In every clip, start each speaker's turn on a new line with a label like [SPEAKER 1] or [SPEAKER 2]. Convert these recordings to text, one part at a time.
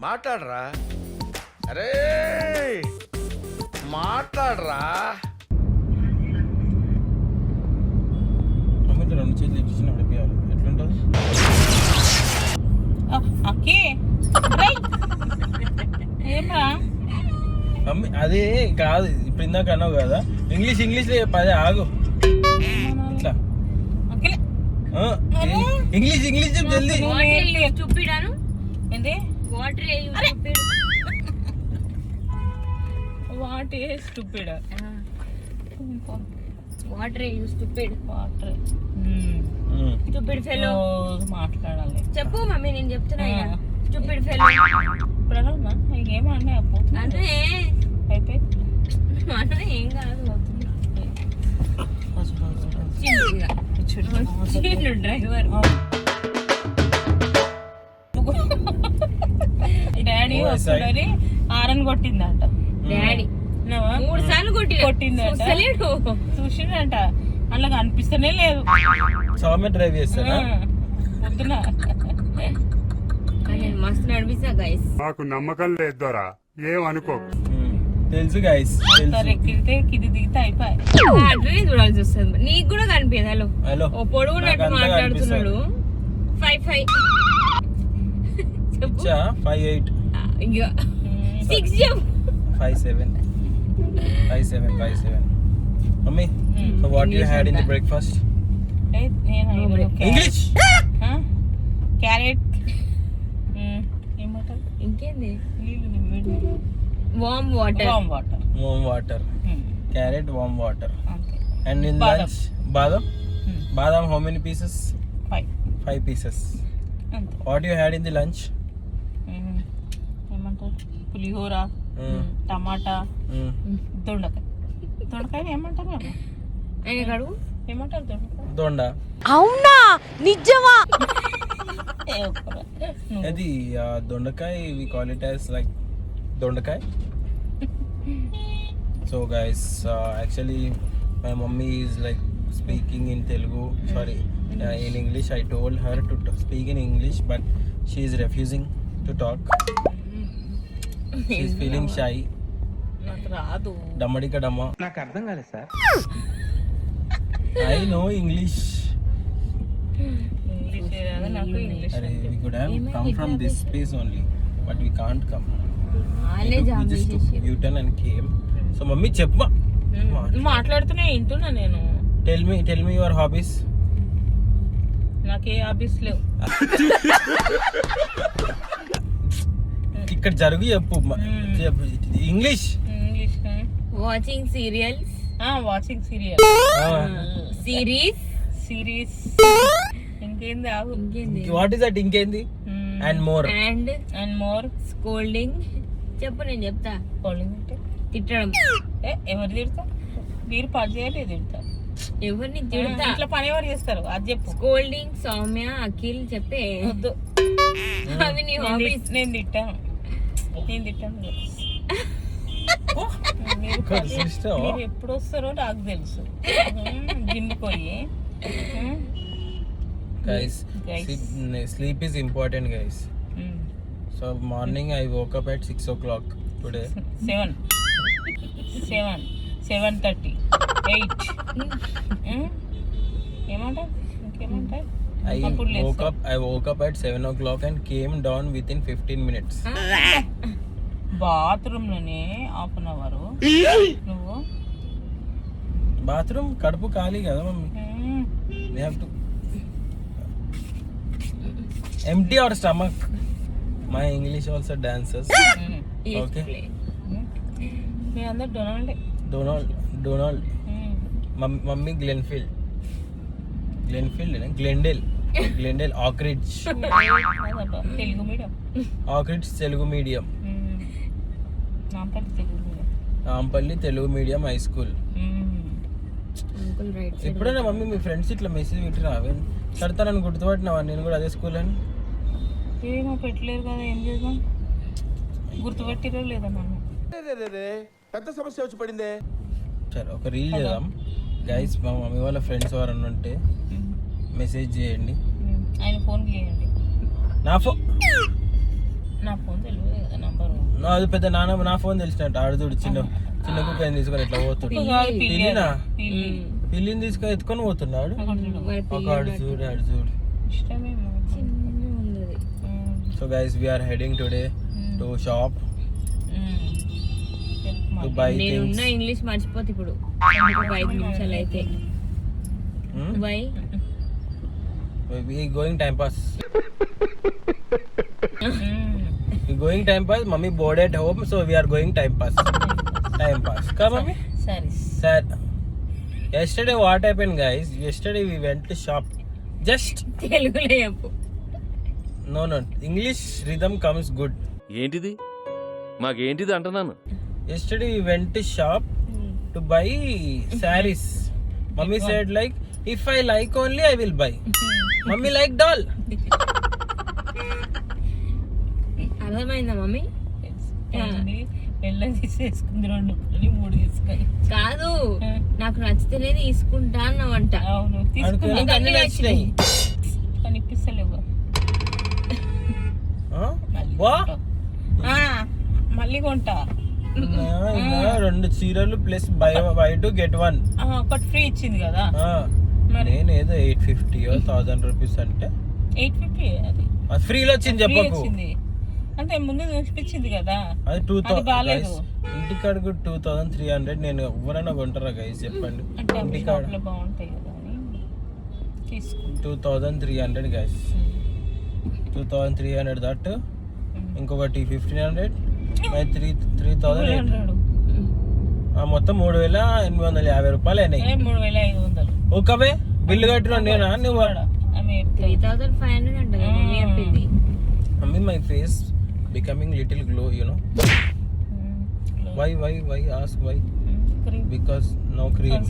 [SPEAKER 1] మాట్లాడరా, అరే మాట్లాడరా.
[SPEAKER 2] రెండు చేతులు ఇచ్చి నడిపేయాలి, ఎట్లుంటుంది? మమ్మీ అదే కాదు, ఇప్పుడు ఇందాక అన్నావు కదా ఇంగ్లీష్ పదే ఆగు. ఇట్లా ఇంగ్లీష్ జల్దీ.
[SPEAKER 3] What a stupid
[SPEAKER 4] water you stupid water stupid fellow
[SPEAKER 3] మాట్లాడాలి.
[SPEAKER 4] చెప్పు మమ్మీ, నేను చెప్తున్నా స్టూపిడ్ ఫెలో.
[SPEAKER 3] ఇప్పుడమ్మా ఇంకేమన్నా
[SPEAKER 4] అంటే
[SPEAKER 3] అయిపోయి
[SPEAKER 4] అంటే ఏం కాదు, డ్రైవర్.
[SPEAKER 3] డాడీ వస్తుందని ఆరన్ కొట్టిందంట.
[SPEAKER 4] డాడీ 3 సార్లు
[SPEAKER 3] కొట్టిందంట, చూసిందంట. అలా కనిపిస్తూనే లేదు.
[SPEAKER 2] సౌమ్య డ్రైవ్ చేస్తారా?
[SPEAKER 3] పొద్దున
[SPEAKER 4] మస్తు నడిపిస్తా గైస్.
[SPEAKER 5] మాకు నమ్మకం లేదు దొరా, ఏమనుకో.
[SPEAKER 2] తెలుసు గైస్,
[SPEAKER 3] ఎక్కితే కింది దిగితే అయిపోయి
[SPEAKER 4] అట్లనే చూడాల్సి వస్తుంది. నీకు కూడా కనిపించదు. హలో
[SPEAKER 2] హలో,
[SPEAKER 4] ఓ పొడుగున్నట్టు మాట్లాడుతున్నాడు. 5'5" చెప్పు.
[SPEAKER 2] 5'8"
[SPEAKER 4] 6 చెప్పు.
[SPEAKER 2] 5'7". Mummy, so what you had in the breakfast? English.
[SPEAKER 3] Carrot ఏమంటారు
[SPEAKER 4] ఇంకేంది?
[SPEAKER 3] Warm water
[SPEAKER 2] Carrot, warm water.
[SPEAKER 3] Okay.
[SPEAKER 2] And in lunch, badam how many pieces? 5 pieces.
[SPEAKER 3] అంతే.
[SPEAKER 2] What you had in the lunch?
[SPEAKER 3] ఏమంటారు? పులిహోర, టమాటా, దొండకాయ ఏమంటారు?
[SPEAKER 4] ఆయన కడుగు.
[SPEAKER 3] ఏమంటారు?
[SPEAKER 2] దొండ.
[SPEAKER 4] అవునా, నిజమా?
[SPEAKER 2] అది దొండకాయ, we call it as like దొండకాయ. So guys, actually my mummy is like speaking in Telugu, in English. I told her to speak in English, but she is refusing to talk. She is feeling shy.
[SPEAKER 3] నాకు రాదు.
[SPEAKER 2] Dammadika damma.
[SPEAKER 1] నాకు అర్థం కాలేదు sir.
[SPEAKER 2] I know English.
[SPEAKER 3] నాకు English.
[SPEAKER 2] We could have come from this space only, but we can't come. We just took U-turn and came. So mummy చెప్పమా.
[SPEAKER 3] మాట్లాడుతూనే వింటున్నా నేను.
[SPEAKER 2] Tell me your hobbies.
[SPEAKER 3] నాకే hobbies లేవు.
[SPEAKER 2] ఇక్కడ జరుగు చెప్పు. English.
[SPEAKER 4] Watching serials.
[SPEAKER 3] Watching serial. Series. ఇంకేంది? ఆగు.
[SPEAKER 2] What is that? ఇంకేంది? And more.
[SPEAKER 4] And more. Scolding. చెప్పు, నేను చెప్తా.
[SPEAKER 3] స్కోల్డింగ్ అంటే
[SPEAKER 4] తిట్టడం.
[SPEAKER 3] ఎవరు తిడతా? మీరు పని చేయలేదు తిడతా.
[SPEAKER 4] ఎవరిని తిడతా?
[SPEAKER 3] ఇట్లా పని ఎవరు చేస్తారు అది చెప్పు.
[SPEAKER 4] స్కోల్డింగ్ సౌమ్య, అఖిల్ చెప్పే.
[SPEAKER 3] వద్దు.
[SPEAKER 4] అవి నీ హాబీస్.
[SPEAKER 3] నేను తిట్టాను. మీరు ఎప్పుడు వస్తారో నాకు తెలుసు. గిన్నెపోయి
[SPEAKER 2] guys, sleep is important guys. So morning I woke up at 6 o'clock today. 7:30 8 ఏమంటారు? ఇంకేమంటారు? I woke up at 7 o'clock and came down within 15 minutes.
[SPEAKER 3] Bathroom లోనే హాఫ్ అన్ అవర్. నువ్వు
[SPEAKER 2] బాత్రూమ్ కడుపు ఖాళీ కదా mummy. We have to empty our stomach. My English also dances. Okay.
[SPEAKER 3] మీ అందరు
[SPEAKER 2] Donald. Mummy Glendale Oakridge. Telugu medium. Nampally Telugu medium high school. ఎప్పుడైనా mummy మీ friends ఇట్లా message పెట్టి రావే కడతానని గుర్తుపట్టినావా? నేను కూడా అదే స్కూల్ అని.
[SPEAKER 3] ఏమో పెట్టలేరు కదా, ఏం చేద్దాం? గుర్తుపెట్టిరో లేదా నన్ను?
[SPEAKER 1] పెద్ద సమస్య వచ్చి పడిందే.
[SPEAKER 2] సరే ఒక రీల్ చేద్దాం గైస్. మా మమ్మీ వాళ్ళ ఫ్రెండ్స్ ఎవరన్నా ఉంటే మెసేజ్ చేయండి.
[SPEAKER 3] ఆయన ఫోన్ చేయండి.
[SPEAKER 2] నా ఫోన్
[SPEAKER 3] నా ఫోన్ తెలియదు కదా నంబర్.
[SPEAKER 2] అది పెద్ద నాన్న నా ఫోన్ తెలిసినట్టు ఆడుతుడు చిన్న చిన్న కుక్కని తీసుకొని ఇట్లా పోతుడు. పిల్లినా పిల్లిని తీసుకొని ఎత్తుకొని పోతున్నాడు. ఒక ఆడు చూడు ఆడు చూడు.
[SPEAKER 3] ఇష్టమే
[SPEAKER 2] so guys we're heading today to shop to buy
[SPEAKER 4] నేనున్న
[SPEAKER 2] థింగ్స్.
[SPEAKER 4] ఇంగ్లీష్ మర్చిపోతే ఇప్పుడు 5 నిమిషాలు అయితే bye
[SPEAKER 2] We going time pass. We going time pass. Mummy bored at home, so we are going time pass. Time pass. Come, mummy.
[SPEAKER 3] సరే
[SPEAKER 2] Sad. Yesterday, what happened, guys? Yesterday we went to shop. Just
[SPEAKER 4] తెలుగులో చెప్పు.
[SPEAKER 2] no. English rhythm comes good.
[SPEAKER 6] ఏంటిది మాకేంటిది అంటున్నాను.
[SPEAKER 2] Yesterday we went to shop to buy sarees. Mummy said like, if I like only, I will buy. Mummy like doll.
[SPEAKER 4] అర్థమైందా mummy?
[SPEAKER 3] వెళ్ళని తీసేసుకుంది 2 కొని 3 తీసుకొని.
[SPEAKER 4] కాదు నాకు నచ్చితేనే తీసుకుంటా అన్నవంట.
[SPEAKER 3] అవును తీసుకున్నా
[SPEAKER 2] అనుకుని అన్ని నచ్చినాయి.
[SPEAKER 3] కనిపిస్తలేవు.
[SPEAKER 2] వా
[SPEAKER 3] మళ్ళీ కొంటా.
[SPEAKER 2] ఇంకా 2 చీరలు ప్లస్ బై టు గెట్ 1.
[SPEAKER 3] ఒకటి ఫ్రీ ఇచ్చింది కదా.
[SPEAKER 2] నేను ఏదో 850 1000 రూపీస్ అంటే
[SPEAKER 3] 850 అది
[SPEAKER 2] ఫ్రీలో వచ్చింది
[SPEAKER 3] ఫ్రీ
[SPEAKER 2] చెప్పకు.
[SPEAKER 3] వచ్చింది అంటే ముందు చూపించింది కదా.
[SPEAKER 2] అది
[SPEAKER 3] అది
[SPEAKER 2] 2000
[SPEAKER 3] బాలేదు.
[SPEAKER 2] ఇంటికాడకు 2300. నేను ఎవరైనా కొంటారా గైస్ చెప్పండి?
[SPEAKER 3] అంటే
[SPEAKER 2] ఇంటికాడ
[SPEAKER 3] షాప్లో బాగుంటాయి కదా అని తీసుకుంటా.
[SPEAKER 2] 2300 గైస్. 2300 దట్ ఇంకొకటి 1500 3000 మొత్తం 3850 రూపాయలు అయినాయి.
[SPEAKER 3] 3500
[SPEAKER 2] ఓకే బిల్లు కట్టిన నేనా నువ్వు?
[SPEAKER 3] ఆమె
[SPEAKER 4] 3500 అంట కదా మమ్మీ చెప్పింది.
[SPEAKER 2] Mummy my face becoming little glow no why ask why? Because no cream,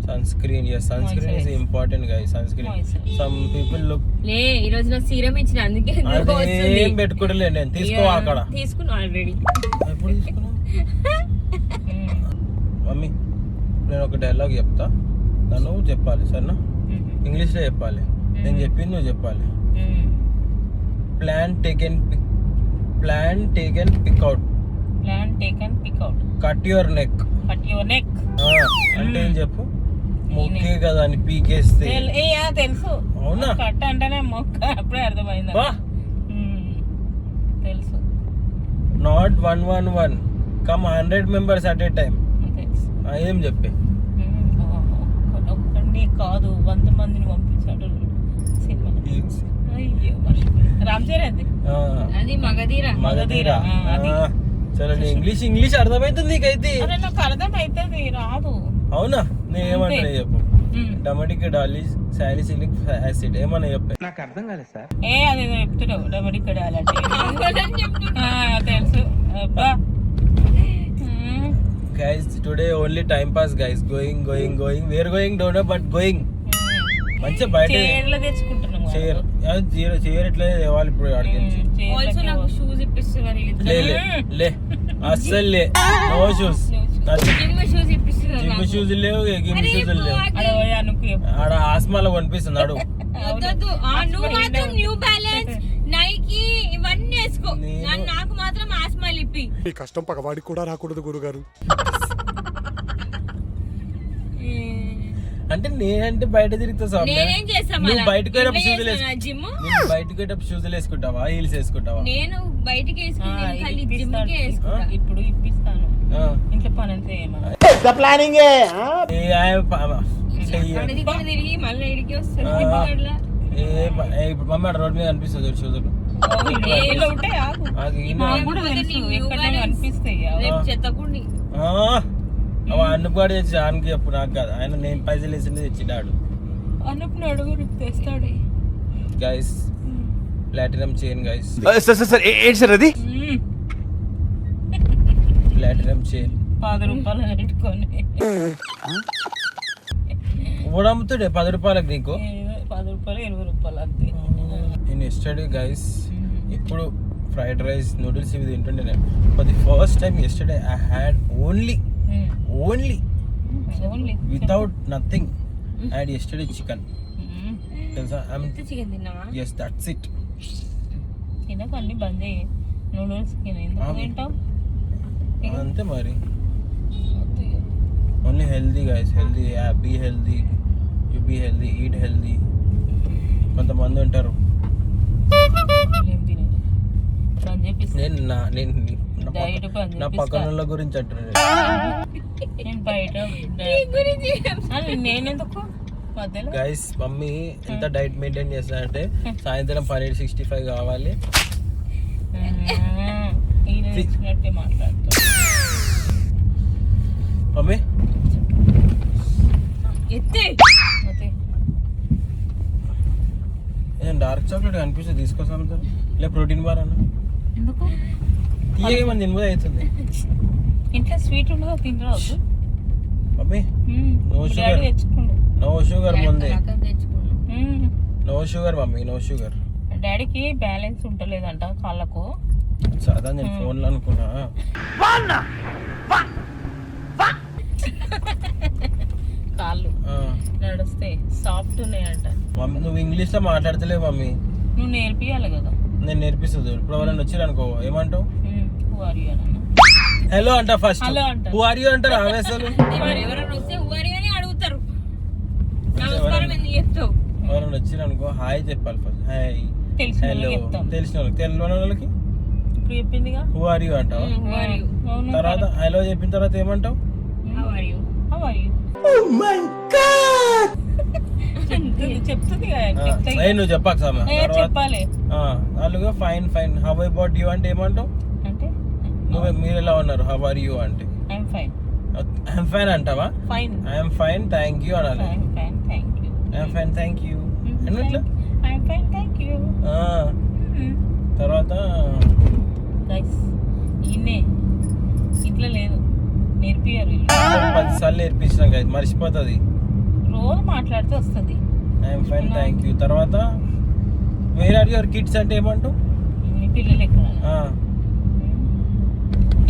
[SPEAKER 2] sunscreen. Yes, sunscreen is important guys. Sunscreen, some people look
[SPEAKER 4] లే ఈ రోజు నాకు సీరం ఇచ్చిన అందుకే
[SPEAKER 2] అదేం పెట్టుకోవట్లే. నేను తీసుకో అక్కడ
[SPEAKER 4] తీసుకున్నా ఆల్రెడీ.
[SPEAKER 2] ఎప్పుడు తీసుకున్నావు? మమ్మీ నేను ఒక డైలాగ్ చెప్తా, నన్ను చెప్పాలి సరేనా? ఇంగ్లీష్లో చెప్పాలి. నేను చెప్పింది నువ్వు చెప్పాలి. Plan taken pick out cut your neck. అంటే ఏం చెప్పు? మొక్కే కదా అని పీకేస్తే.
[SPEAKER 3] తెలుసు.
[SPEAKER 2] అవునా?
[SPEAKER 3] కట్ట అంటేనే మొక్క. అప్పుడే అర్థమైంది.
[SPEAKER 2] వా
[SPEAKER 3] తెలుసు.
[SPEAKER 2] Not 111 come 100 members at a time.
[SPEAKER 3] తెలుసు.
[SPEAKER 2] ఏం చెప్పే?
[SPEAKER 3] ఒక్కడిని కాదు 100 మందిని పంపించాడు సినిమా. అయ్యో రామ్ చరణ్
[SPEAKER 4] అది మగధీర.
[SPEAKER 2] మగధీరా.
[SPEAKER 3] అది.
[SPEAKER 2] సరే ఇంగ్లీష్ అర్థమైతుంది నీకైతే?
[SPEAKER 3] అరే నాకు అర్థం అవుతుంది రాదు.
[SPEAKER 2] అవునా? నేను ఏమంటున్నా చెప్పు. డమటిక్ డాలీస్ సాలిసిలిక్ యాసిడ్ ఏమన్నా చెప్పే?
[SPEAKER 1] నాకు అర్థం కాలేదు సార్.
[SPEAKER 3] అదేదో చెప్తున్నావు డబడిక్ డాలంటే. తెలుసు అబ్బా.
[SPEAKER 2] Guys, today only time pass guys. Going. We are going don't know but going. మంచిగా బయట
[SPEAKER 3] చీరలు తెచ్చుకుంటున్నాము.
[SPEAKER 2] చీర ఎట్లా తేవాలి ఇప్పుడు అడిగించి?
[SPEAKER 4] ఆల్సో నాకు షూస్ ఇప్పిస్తున్నారు.
[SPEAKER 2] లే అస్సలు లే. No shoes.
[SPEAKER 4] జిమ్ షూస్ ఇప్పిస్తున్నారు.
[SPEAKER 2] జిమ్ షూస్ లేవు, గిమ్ షూస్ లేవు. ఆడ ఆస్మాలో కనిపిస్తున్నాడు.
[SPEAKER 4] వద్దొద్దు. నువ్వు మాత్రం న్యూ బ్యాలెన్స్ నైకీ ఇవన్నీ వేసుకో. నాకు మాత్రం ఆస్మాలు ఇప్పి.
[SPEAKER 5] ఈ కష్టం పగవాడికి కూడా రాకూడదు గురుగారు.
[SPEAKER 2] అంటే నేనంటే బయట తిరుగుతా సార్.
[SPEAKER 4] నేనేం చేస్తా
[SPEAKER 2] నువ్వు బయటకు పోయేటప్పుడు షూజులు
[SPEAKER 4] జిమ్
[SPEAKER 2] బయటకు పోయేటప్పుడు షూజులు వేసుకుంటావా, హీల్స్ వేసుకుంటావా?
[SPEAKER 4] నేను బయటికి వేసుకుని ఖాళీ జిమ్ కి వేసుకుంటా.
[SPEAKER 3] ఇప్పుడు ఇప్పిస్తాను. ఇంట్లో పని అంతా ఏమన్నా అక్కడ
[SPEAKER 4] తిరిగి మళ్ళీ ఇడికి వస్తాను.
[SPEAKER 2] ఇప్పుడు మమ్మీ రోడ్ మీద అనిపిస్తుంది షూజులు.
[SPEAKER 3] ఉంటాయి. నాకు కూడా తెలుసు ఎక్కడ అనిపిస్తాయి.
[SPEAKER 4] రేపు చెత్తకుండి
[SPEAKER 2] అన్నుపాడు తెచ్చి ఆయనకి చెప్పు, నాకు కాదు. ఆయన నేను పైసలు వేసింది తెచ్చినాడు.
[SPEAKER 3] అన్నప్పుడు అడుగు తెస్తాడు.
[SPEAKER 2] Guys platinum chain guys.
[SPEAKER 1] Sir ఏంటి సార్ అది?
[SPEAKER 2] ప్లాటినం చైన్
[SPEAKER 3] 10 రూపాయలు పెట్టుకొని
[SPEAKER 2] కూడా అమ్ముతుండే 10 రూపాయలకు నీకు.
[SPEAKER 3] 10 రూపాయలు 20 రూపాయలు అంతే.
[SPEAKER 2] నేను ఎస్టర్డే గైస్ ఇప్పుడు ఫ్రైడ్ రైస్ నూడిల్స్ ఇవి తింటుండే. నేను for the first time yesterday I had only without nothing I had yesterday chicken. తెలుసా?
[SPEAKER 4] చికెన్ తిన్నావా?
[SPEAKER 2] yes that's it.
[SPEAKER 3] తినకండి బంద్ చేయి. నూడిల్స్కి ఎందుకు తింటావు?
[SPEAKER 2] అంతే మరి. Only healthy guys, healthy, be healthy, you be healthy, eat healthy. కొంతమంది ఉంటారు
[SPEAKER 3] ఏం తినేది పని చేపిస్తా.
[SPEAKER 2] నా పక్కన వాళ్ళ గురించి అంటున్నాను.
[SPEAKER 3] నేను బయట నేనెందుకు మధ్యలో
[SPEAKER 2] గైస్ మమ్మీ ఎంత డైట్ మెయింటైన్ చేస్తానంటే సాయంత్రం పన్నీర్ 65 కావాలి.
[SPEAKER 3] ఈయన తెచ్చినట్టే మాట్లాడుతా.
[SPEAKER 2] మమ్మీ
[SPEAKER 4] ఎత్తే
[SPEAKER 3] అదే
[SPEAKER 2] డార్క్ చాక్లెట్ కనిపిస్తే తీసుకొస్తాం సార్, ఇలా ప్రోటీన్ బార్ అన్న
[SPEAKER 3] ఎందుకు
[SPEAKER 2] తీయమని తినబోదు అవుతుంది.
[SPEAKER 3] ఇంట్లో స్వీట్ ఉండదు తినరాదు.
[SPEAKER 2] మమ్మీ నో
[SPEAKER 3] డాడీ
[SPEAKER 2] షుగర్,
[SPEAKER 3] తెచ్చుకోండు.
[SPEAKER 2] నో షుగర్ ముందే,
[SPEAKER 4] తెచ్చుకున్నాం.
[SPEAKER 2] No sugar mummy, no sugar.
[SPEAKER 3] డాడీకి బ్యాలెన్స్ ఉంటలేదంట కాళ్ళకు.
[SPEAKER 2] అదా నేను ఫోన్లో అనుకున్నా.
[SPEAKER 3] కాళ్ళు నడిస్తే సాఫ్ట్ ఉన్నాయంట.
[SPEAKER 2] మమ్మీ నువ్వు ఇంగ్లీష్లో మాట్లాడతలేవు మమ్మీ,
[SPEAKER 3] నువ్వు నేర్పియాలి కదా.
[SPEAKER 2] నేను నేర్పిస్తుంది. ఇప్పుడు ఎవరైనా వచ్చారు అనుకో ఏమంటావు?
[SPEAKER 3] Who are you అన్న?
[SPEAKER 2] హలో అంట ఫస్ట్,
[SPEAKER 3] Hello అంట.
[SPEAKER 2] హూ ఆర్ యూ అంటారు ఆవేశాలు.
[SPEAKER 4] మరి ఎవరైనా వస్తే ఉవారి అని అడుగుతారు. నమస్కారం ఎందుకు చెప్తావు?
[SPEAKER 2] ఎవరైనా వచ్చారు అనుకో హాయ్ చెప్పాలి ఫస్ట్, హాయ్
[SPEAKER 3] తెలిసిన
[SPEAKER 2] హలో.
[SPEAKER 3] వాళ్ళకి చెప్తాం.
[SPEAKER 2] తెలిసిన వాళ్ళకి, తెలియని వాళ్ళకి
[SPEAKER 3] ఇప్పుడు చెప్పిందిగా.
[SPEAKER 2] హూ ఆర్ యూ అంటావు.
[SPEAKER 4] Who are you?
[SPEAKER 3] అవును.
[SPEAKER 2] తర్వాత హలో చెప్పిన తర్వాత ఏమంటావు?
[SPEAKER 4] How are you?
[SPEAKER 3] How are you? చెప్తుంది కదా, చెప్తాయి.
[SPEAKER 2] ఏ నువ్వు చెప్పాక సామె. తర్వాత
[SPEAKER 3] చెప్పాలి
[SPEAKER 2] అలాగే fine fine, how about you అంటే ఏమంటావు?
[SPEAKER 3] అంటే
[SPEAKER 2] నువ్వు మీరు ఎలా ఉన్నారు, హౌ ఆర్ యూ అంటే
[SPEAKER 3] ఐఎమ్ ఫైన్.
[SPEAKER 2] ఐఎమ్ ఫైన్ అంటావా?
[SPEAKER 3] Fine
[SPEAKER 2] I'm fine thank you అనాలి.
[SPEAKER 3] I'm fine thank you.
[SPEAKER 2] I'm fine thank you అన్నట్లా.
[SPEAKER 3] I'm fine thank you.
[SPEAKER 2] తర్వాత
[SPEAKER 3] గైస్ ఈయనే ఇంట్లో లేదు, నేర్పియారు వీళ్ళు.
[SPEAKER 2] 10 సార్లు నేర్పించినాం కదా, మర్చిపోతుంది.
[SPEAKER 3] రోజు మాట్లాడితే వస్తుంది.
[SPEAKER 2] I'm fine thank you. తర్వాత వేర్ ఆర్ యువర్ కిడ్స్ అంటే ఏమంటావు?
[SPEAKER 3] మీ పిల్లలు ఎక్కడ
[SPEAKER 2] ఆ,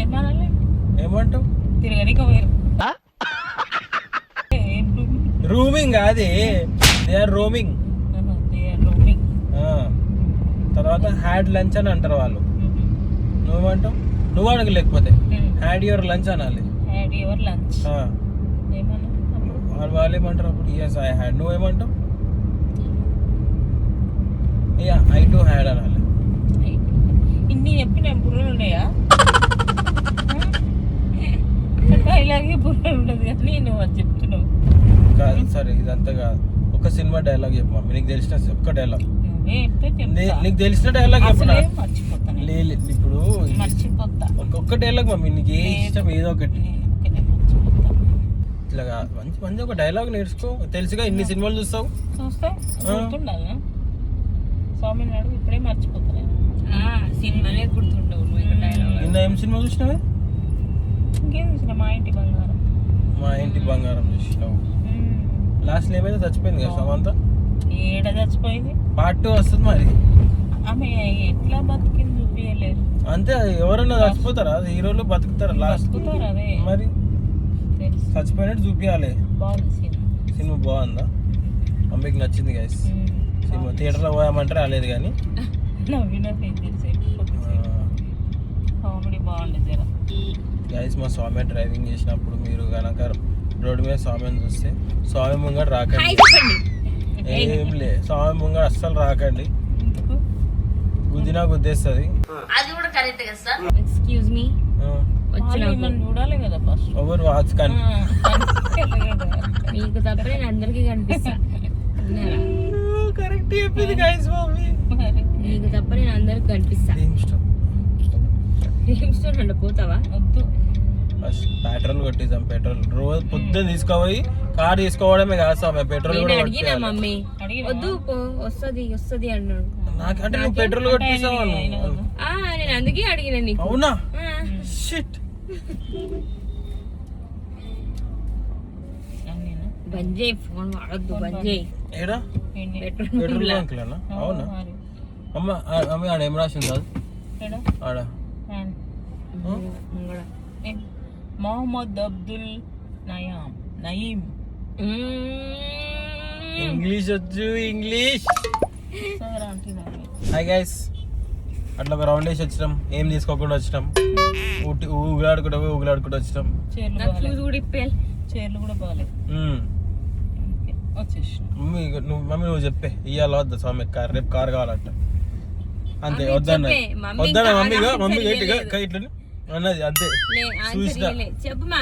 [SPEAKER 3] ఏమనాలి?
[SPEAKER 2] ఏమంటావు?
[SPEAKER 3] తిరగనిక వేరు ఏం
[SPEAKER 2] రూమింగ్ అది, దే ఆర్ రోమింగ్.
[SPEAKER 3] రోమింగ్.
[SPEAKER 2] తర్వాత హ్యాడ్ లంచ్ అని అంటారు వాళ్ళు, నువ్వేమంటావు? నువ్వు అడగలేకపోతే హ్యాడ్ యువర్ లంచ్ అనాలి.
[SPEAKER 3] హ్యాడ్ యువర్ లంచ్ ఏమన్నా?
[SPEAKER 2] వాళ్ళు ఏమంటారు అప్పుడు? Yes I had. నువ్వేమంటావు? ఐ టు హ్యాడ్ అనాలి.
[SPEAKER 3] ఇన్ని చెప్పిన బుర్రలు ఉన్నాయా? ఇలాగే బుర్రలు ఉండదు కానీ నువ్వు అది చెప్తున్నావు.
[SPEAKER 2] కాదు సరే, ఇదంతా కాదు. ఒక సినిమా డైలాగ్ చెప్పు మమ్మీ, నీకు తెలిసిన ఒక్క డైలాగ్.
[SPEAKER 3] నువ్వే చెప్తే చెప్తా.
[SPEAKER 2] నీకు తెలిసిన డైలాగ్ చెప్పనా?
[SPEAKER 3] అసలే మర్చిపోతాను.
[SPEAKER 2] ఇప్పుడు
[SPEAKER 3] మర్చిపోతా.
[SPEAKER 2] ఒక్క డైలాగ్ మమ్మీ, నీకు ఏ ఇష్టం ఏదో ఒకటి.
[SPEAKER 3] ఒకటే మర్చిపోతా.
[SPEAKER 2] ఇట్లా మంచి మంచి ఒక డైలాగ్ నేర్చుకో. తెలుసుగా ఇన్ని సినిమాలు చూస్తావు.
[SPEAKER 3] చూస్తే గుర్తుండాలి. స్వామి నాడు ఇప్పుడే మర్చిపోతాను.
[SPEAKER 4] సినిమాలే గుర్తుండవు నువ్వు ఇక్కడ డైలాగ్.
[SPEAKER 2] నిన్న ఏం సినిమా చూసినావే?
[SPEAKER 3] ఇంకేం చూసిన మా ఇంటి బంగారం.
[SPEAKER 2] మా ఇంటి బంగారం చూసినావు. లాస్ట్ లో ఏమైతే చచ్చిపోయింది కదా సమంత.
[SPEAKER 3] ఏడ చచ్చిపోయింది.
[SPEAKER 2] పార్ట్ 2 వస్తుంది మరి.
[SPEAKER 3] ఆమె ఎట్లా బతికింది చూపించలేదు.
[SPEAKER 2] అంతే, ఎవరన్నా చచ్చిపోతారా? హీరోలు బతుకుతారా లాస్ట్?
[SPEAKER 3] బతుకుతారు అదే
[SPEAKER 2] మరి
[SPEAKER 3] తెలుసు.
[SPEAKER 2] చచ్చిపోయినట్టు చూపించాలి.
[SPEAKER 3] బాగుంది సినిమా.
[SPEAKER 2] సినిమా బాగుందా? మమ్మీకి నచ్చింది గైస్. సినిమా థియేటర్లో పోయామంటే రాలేదు కానీ
[SPEAKER 3] నవ్విన కామెడీ బాగుంది జర.
[SPEAKER 2] గైస్ మా స్వామి డ్రైవింగ్ చేసినప్పుడు మీరు కనుక రోడ్డు మీద స్వామిని చూస్తే స్వామి ముంగడు
[SPEAKER 4] హాయ్
[SPEAKER 2] రాకండి.
[SPEAKER 4] చెప్పండి.
[SPEAKER 2] ఏం లే, స్వామి ముంగడు అస్సలు రాకండి.
[SPEAKER 3] ఎందుకు?
[SPEAKER 2] గుద్దినా గుద్దేస్తుంది.
[SPEAKER 4] అది కూడా కరెక్ట్ కదా సార్. Excuse me.
[SPEAKER 3] వాళ్ళు మనం చూడాలి కదా ఫస్ట్.
[SPEAKER 2] ఎవరు వాచ్ కానీ
[SPEAKER 4] మీకు తప్ప నేను అందరికీ కనిపిస్తా. విన్నారా?
[SPEAKER 2] కరెక్ట్ చెప్పింది గైస్ మమ్మీ.
[SPEAKER 4] నీకు తప్ప నేను అందరికి కనిపిస్తా.
[SPEAKER 2] ఏం ఇష్టం?
[SPEAKER 4] ఏం స్టోర్ అంటే పోతావా?
[SPEAKER 3] వద్దు.
[SPEAKER 2] First petrol కొట్టిద్దాం. పెట్రోల్ రోజు పొద్దున్న తీసుకోపోయి కార్ తీసుకోవడమే కాదు స్వామి, పెట్రోల్
[SPEAKER 4] నేను
[SPEAKER 2] కూడా
[SPEAKER 4] అడిగినా
[SPEAKER 2] కొట్టియాలి.
[SPEAKER 4] మమ్మీ
[SPEAKER 3] అడిగినా?
[SPEAKER 4] వద్దు పో, వస్తుంది వస్తుంది అన్నాడు.
[SPEAKER 2] నాకంటే నువ్వు పెట్రోల్ కొట్టిస్తావు.
[SPEAKER 4] నేను అందుకే అడిగిన నీకు.
[SPEAKER 2] అవునా?
[SPEAKER 4] ఆ,
[SPEAKER 2] షిట్.
[SPEAKER 3] అన్నీనా?
[SPEAKER 4] బంద్ చేయి, ఫోన్ వాడొద్దు, బంద్ చేయి.
[SPEAKER 2] ఏడా?
[SPEAKER 3] ఏంటి?
[SPEAKER 4] పెట్రోల్
[SPEAKER 2] పెట్రోల్
[SPEAKER 4] బంక్లా.
[SPEAKER 2] బంక్లోనా? అవునా?
[SPEAKER 3] మరి.
[SPEAKER 2] అమ్మ అమ్మ ఆడ ఏం రాసింది కాదు
[SPEAKER 3] ఏడా?
[SPEAKER 2] ఆడ?
[SPEAKER 3] హ్యాండ్.
[SPEAKER 4] ముంగడ.
[SPEAKER 3] ఏం? మొహమ్మద్ అబ్దుల్ నయీం.
[SPEAKER 2] ఇంగ్లీష్ వచ్చు, ఇంగ్లీష్.
[SPEAKER 3] సరే అంటున్నాను.
[SPEAKER 2] హాయ్ గైస్, అట్లా ఒక రౌండ్ వేసి వచ్చినాం, ఏం తీసుకోకుండా వచ్చినాం, ఊగులాడుకుంటూ వచ్చినాం.
[SPEAKER 3] చీరలు
[SPEAKER 4] నాకు
[SPEAKER 3] బాగాలేదు,
[SPEAKER 4] షూస్ కూడా ఇప్పేయాలి.
[SPEAKER 3] చీరలు కూడా బాగాలేదు. వచ్చేసిన
[SPEAKER 2] మమ్మీ నువ్వు చెప్పే ఇయ్యాల వద్దా స్వామి కార్, రేపు కార్ కావాలంట అంతే.
[SPEAKER 4] మమ్మీ
[SPEAKER 2] వద్దన్న
[SPEAKER 4] చెప్పే, మమ్మీ
[SPEAKER 2] వద్దన్న
[SPEAKER 4] ఇంకా
[SPEAKER 2] మమ్మీ
[SPEAKER 4] ఆన్సర్
[SPEAKER 2] మమ్మీ
[SPEAKER 4] ఇయ్యలేదు.
[SPEAKER 2] ఇట్లా అన్నది అంతే.
[SPEAKER 4] ఆన్సర్
[SPEAKER 2] చూసినా.
[SPEAKER 4] ఇయ్యలేదు. చెప్పుమా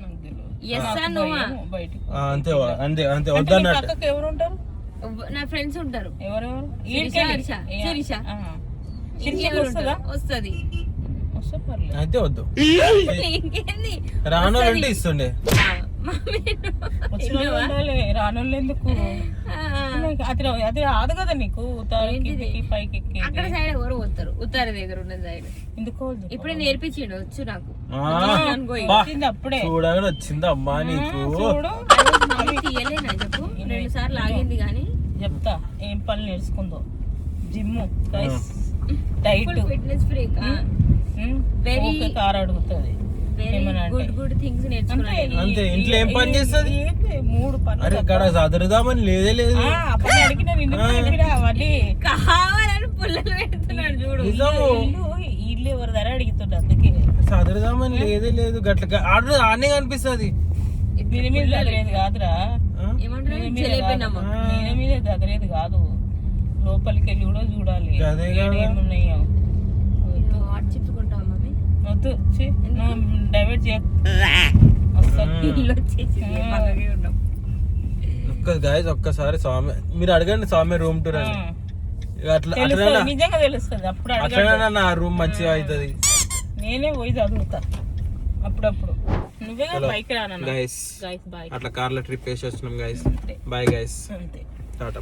[SPEAKER 3] నాకు తెలియదు.
[SPEAKER 4] ఎస్
[SPEAKER 3] నాకు
[SPEAKER 4] నో
[SPEAKER 3] భయము బయటికి.
[SPEAKER 2] అంతే అంతే అంతే
[SPEAKER 3] అంటే నీ
[SPEAKER 2] వద్దన్నట్టు.
[SPEAKER 3] పక్కకు ఎవరు ఉంటారు?
[SPEAKER 4] నా ఫ్రెండ్స్ ఉంటారు.
[SPEAKER 3] ఎవరెవరు?
[SPEAKER 4] శిరీష, హర్ష, శిరీష.
[SPEAKER 3] శిరీష వస్తుందా?
[SPEAKER 4] వస్తుంది.
[SPEAKER 3] వస్తే పర్లేదు.
[SPEAKER 2] అయితే వద్దు,
[SPEAKER 4] ఇంకేంది
[SPEAKER 2] రానోళ్ళు ఉంటే ఇస్తుండే.
[SPEAKER 4] మమ్మీ
[SPEAKER 3] వచ్చిన వాళ్ళు ఉండాలి, రానోళ్ళు ఎందుకు? అది రాదు కదా నీకు, కిందికి పైకి ఎక్కి.
[SPEAKER 4] అక్కడ సైడ్ ఎవరు పోతారు, ఉత్తర దగ్గర ఉన్న సైడ్.
[SPEAKER 3] ఎందుకు
[SPEAKER 4] ఇప్పుడే నేర్పించిండు వచ్చు నాకు.
[SPEAKER 3] వచ్చింది అప్పుడే.
[SPEAKER 2] చూడగానే వచ్చిందా అమ్మా నీకు?
[SPEAKER 3] చూడు,
[SPEAKER 4] మమ్మీ తీయలేనా చెప్పు, 2 సార్లు ఆగింది కానీ.
[SPEAKER 3] చెప్తా ఏం పని నేర్చుకుందో. Gym, diet,
[SPEAKER 4] fitness freak, Very-
[SPEAKER 3] car అడుగుతుంది. ఏమన్నా అంటే.
[SPEAKER 4] గుడ్ థింగ్స్ నేర్చుకున్నాను.
[SPEAKER 2] అంతే, ఇంట్లో ఏం పని చేస్తుంది?
[SPEAKER 3] 3 పనులు.
[SPEAKER 2] అరే ఇక్కడ చదువుదామని లేదే లేదు.
[SPEAKER 3] అప్పుడు అడిగిన అవన్నీ
[SPEAKER 4] కావాలని పుల్లలు పెడుతున్నాడు చూడు.
[SPEAKER 2] నిజము,
[SPEAKER 3] ఇల్లు ఎవరి ధర అడుగుతుండే, అందుకే
[SPEAKER 2] చదువుదామని లేదే లేదు. గట్ల ఆడనే కనిపిస్తుంది.
[SPEAKER 3] దీని మీద దగ్గరేది కాదురా,
[SPEAKER 4] ఏమంటున్నావు?
[SPEAKER 3] దీని మీద
[SPEAKER 4] చెల్లైపోయినామా?
[SPEAKER 3] కాదు. దీని మీద దగ్గరేది కాదు, లోపలికి వెళ్ళి కూడా చూడాలి
[SPEAKER 2] అదే కదా.
[SPEAKER 3] ఏమున్నాయో.
[SPEAKER 4] వాట్ చెప్పుకుంటావా మమ్మీ?
[SPEAKER 3] వద్దు, డైవర్ట్ చేయ అస్సలు.
[SPEAKER 4] ఇల్లు వచ్చేసి పక్కకే ఉన్నాం.
[SPEAKER 2] గాయస్ ఒక్కసారి స్వామి మీరు అడగండి, స్వామి రూమ్ టూర్ అని. ఇక అట్లా
[SPEAKER 3] తెలుస్తుంది,
[SPEAKER 2] అట్లా
[SPEAKER 3] నిజంగా తెలుస్తుంది. అప్పుడు
[SPEAKER 2] అట్లనే నా రూమ్ మంచిగా అవుతుంది.
[SPEAKER 3] నేనే పోయి చదువుతా అప్పుడప్పుడు. నువ్వే బైక్ రానా?
[SPEAKER 2] Guys
[SPEAKER 3] guys bye.
[SPEAKER 2] అట్లా కార్లో ట్రిప్ వేసి వచ్చినాం గైస్. బాయ్ గైస్,
[SPEAKER 3] అంతే.
[SPEAKER 2] టాటా.